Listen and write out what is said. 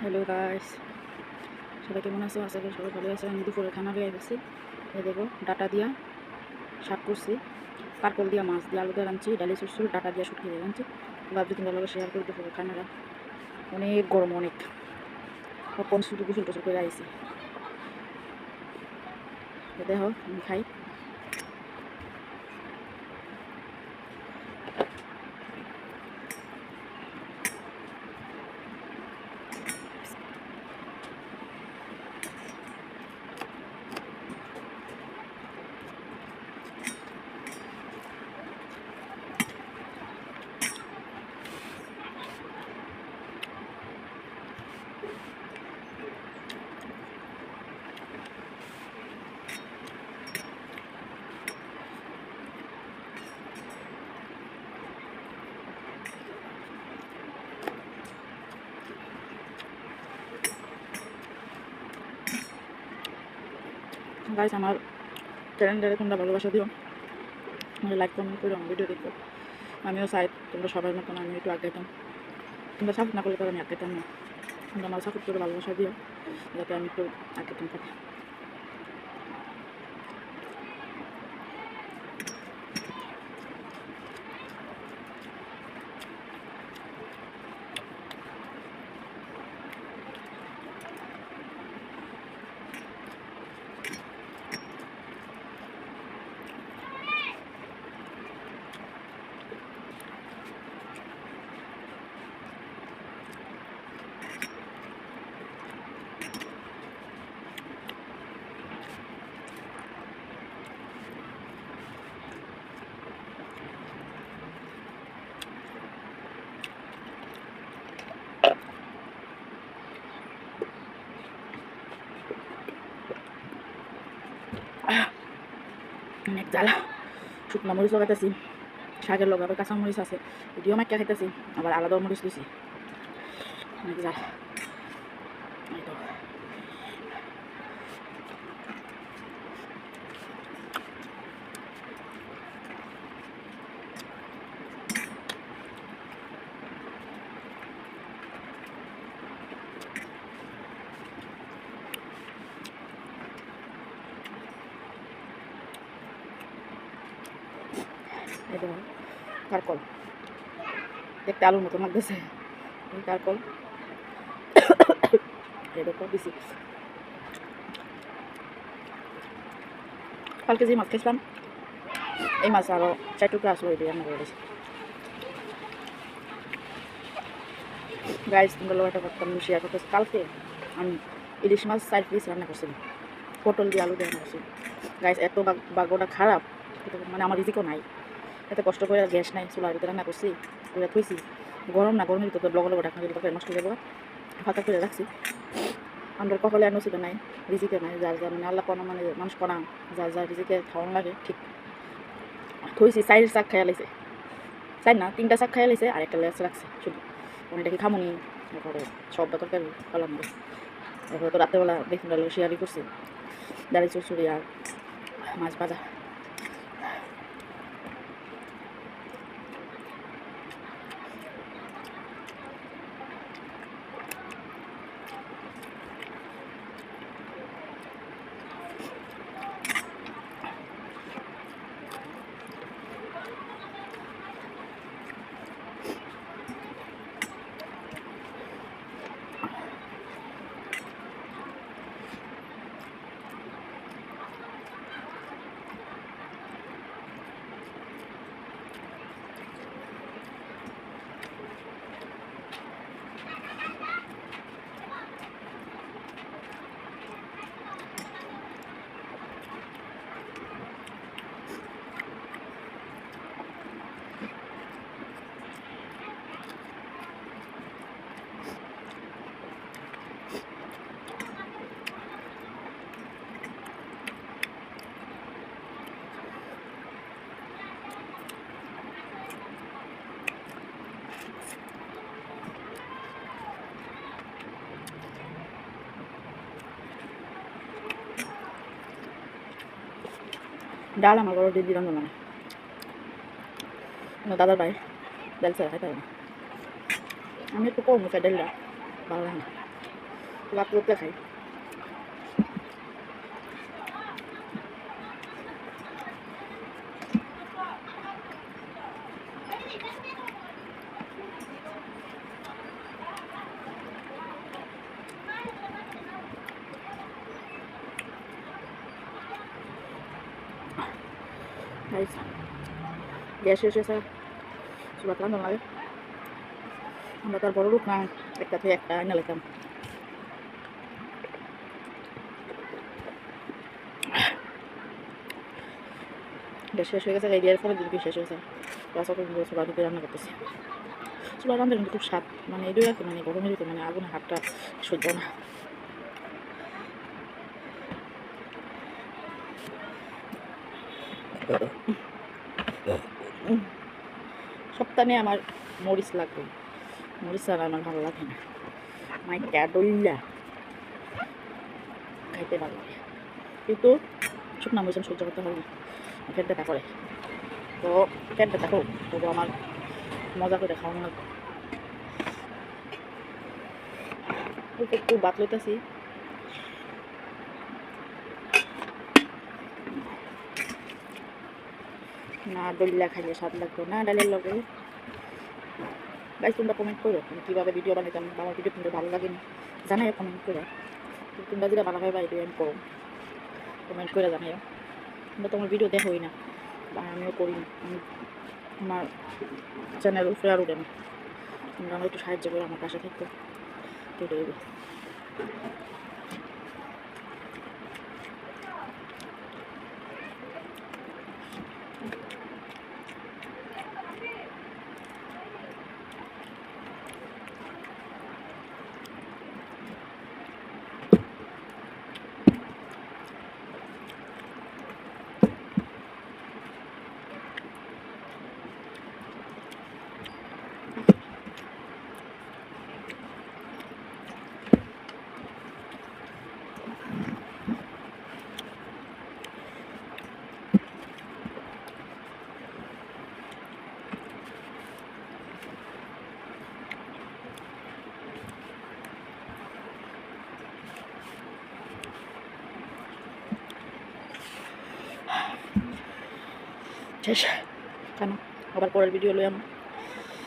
Hello guys, সবাই কেমন আছো? আশা করি সবাই ভালো আছে। আমি দুপুরে খানা লইয়া গেছি। এই দেখো, ডাটা দিয়া শাক করছি, কারকল দিয়া মাছ দিয়ে আলু দিয়ে রাঁধছি, ডালি চুরচুর ডাটা দিয়া শুটকি দিয়ে রাঁধছি। ভাবছি তোমরা লোক শেয়ার করি দুপুরে খানাটা। অনেক গরম, অনেক কোন শুধু গোসল টোসল করে আইছি। দেখো আমি খাই। গাইস, আমার চ্যানেলটারে তোমরা ভালোবাসা দিও, আমাকে লাইক কমেন্ট করো, আমার ভিডিও দেখো। আমিও চাই তোমরা সবার মতন আমি একটু আগাইতাম। তোমরা সাপোর্ট না করলে তো আমি আগাইতাম না। তোমরা আমার সাপোর্ট করে ভালোবাসা দিও, যাতে আমি একটু আগাইতাম থাকি। অনেক জ্বালা, শুকনো মরিচ লাগাইতেছি, শাকের লগে আবার কাঁচা মরিচ আছে, এটিও মাইকা খাইতেছি, আবার আলাদা মরিচ দিছি। অনেক জ্বালা। এই তো এই দেখো, কারকল দেখতে আলুর মতো লাগতেছে। এই কারকল এই দেখো দিছি। কালকে যে মাছ খেয়েছিলাম, এই মাছ আরও 4 টুকরা আসলো, এই দিয়ে রান্না করে দিয়েছি। গাইস, তোমরা লোক একটা কথা আমি শেয়ার করতেছি। কালকে আমি ইলিশ মাছ 4 পিস রান্না করছিলাম, পটল দিয়ে আলু দিয়ে রান্না করছি। গাইস, এত বাগোটা খারাপ, মানে আমার রিজিকও নাই, এত কষ্ট করে গ্যাস নাই, চুলার ভিতরে রান্না করছি, করে থুইছি। গরম না, গরমের ভিতরে ব্লগ ঢাকনা দিলে তরকারি নষ্ট হয়ে যাবো, ফাঁকা করে রাখছি। আমরা কপালে আর নসিবে নাই, রিজিকে নাই, যার যার মানে আল্লাহ কোনো মানে মানুষ করা, যার যার রিজিকে খাওয়ানো লাগে ঠিক থইছি। 4 শাক খাইয়া লাইছে, 4 না 3টা শাক খাইয়া লাইছে, আর একটা লেস রাখছে শুধু। এটা কি খামুনি, তারপরে সবটা তরকারি পালাম। তারপরে তো রাত্রেবেলা দেখুন শেয়ারই করছি, ডালি চুরচুরি আর মাছ ভাজা। ডাল আমার বড় দিদি রান্না মানে দাদার ভাই ডাল ছাড়া খাইতে হবে না। আমি একটু কম মুখে ডালটা ভালো লাগে না। রাত্রে রাত্রে খাই। গ্যাস শেষ হয়েছে, সুবাদ রান্ধন লাগে। আমরা তার বড় লোক না, একটা থেকে একটা এনে লেতাম। গ্যাস শেষ হয়ে গেছে, এই গ্যাস দিন শেষ হয়েছে। চুলা দিতে রান্না করতেছি। চুলা রান্না কিন্তু খুব স্বাদ, মানে এই আর কি, মানে গরমের দিতে মানে আগুনে হাতটা সহ্য না। সপ্তাহে আমার মরিচ লাগবে, মরিচ ছাড়া আমার ভালো লাগে না। মাইকা ডইলা খাইতে ভালো লাগে, কিন্তু শুকনা মরিচ সহ্য করতে হবে না, পেট ব্যথা করে। তো পেট ব্যথা হোক, তবু আমার মজা করে খাওয়ানো লাগবে। একটু ভাত লইতেছি। না ডলিয়া খাইলে স্বাদ লাগবে না ডালের লগে। গাইস তোমরা কমেন্ট করো আমি কীভাবে ভিডিও বানাইতাম, আমার ভিডিও কিন্তু ভালো লাগেনি জানাই, কমেন্ট করো। তোমরা যেটা ভালো হয় ভিডিও আমি করো, কমেন্ট করে জানাই। তোমরা তোমার ভিডিও দেখোই না বা আমিও করি না, আমি আমার চ্যানেল উপরে আরও দেন। তোমরা আমার একটু সাহায্য করো, আমার পাশে থাকতো এটাই। শেষ কেন, আবার পরের ভিডিও লই আমি।